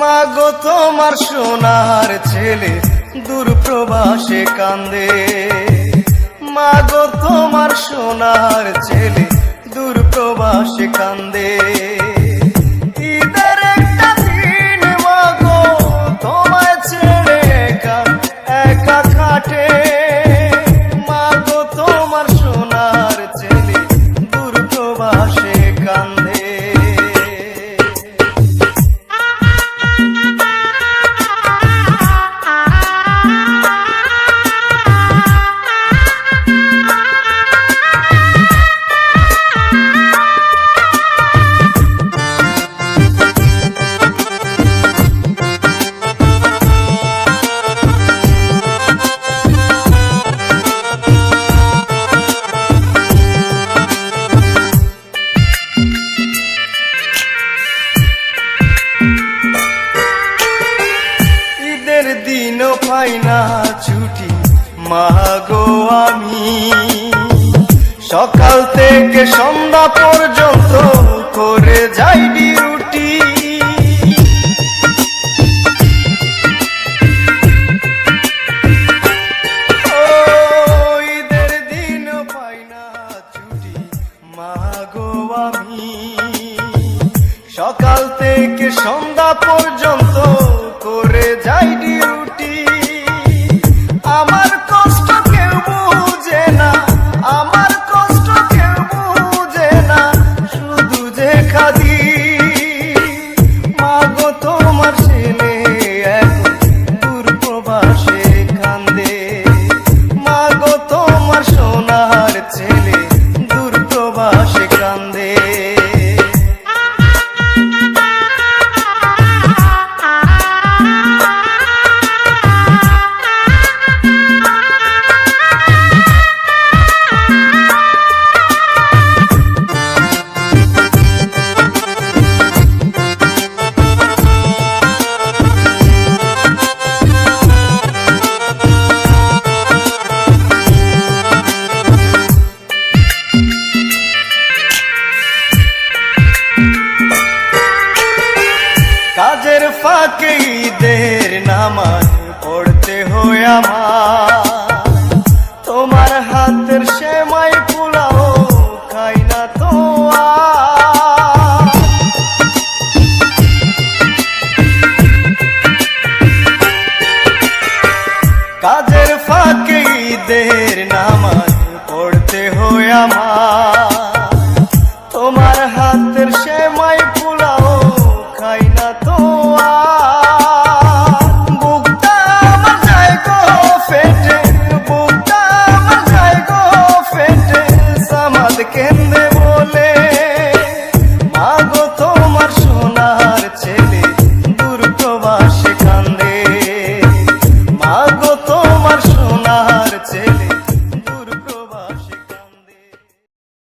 মাগো তোমার সোনার ছেলে দূর প্রবাসে কান্দে, মাগো তোমার সোনার ছেলে দূর প্রবাসে কান্দে। ঈদের একটা দিন মাগো তোমায় ছেড়ে একা একা কাটে, মাগো তোমার সোনার ছেলে দূর প্রবাসে কান্দে। দিনও পাই না ছুটি মাগো আমি, সকাল থেকে সন্ধ্যা পর্যন্ত করে যাই ডিউটি। ঈদের দিনও পাই না ছুটি মাগো আমি, সকাল থেকে সন্ধ্যা পর্যন্ত করে যাই ডিউটি। আমার কষ্ট কেউ বুঝে না, আমার কষ্ট কেউ বুঝে না, শুধু যে খাদি মাগো তোমার ছেলে এখন দূর প্রবাসে কান্দে, মাগো তোমার সোনার ছেলে দূর প্রবাসে কান্দে। কাজের ফাঁকে ঈদের নামাজ পড়তে হয় আমার, তোমার হাতের সেমাই পোলাও খাই না তো আর। কাজের ফাঁকে ঈদের নামাজ পড়তে হয় আমার,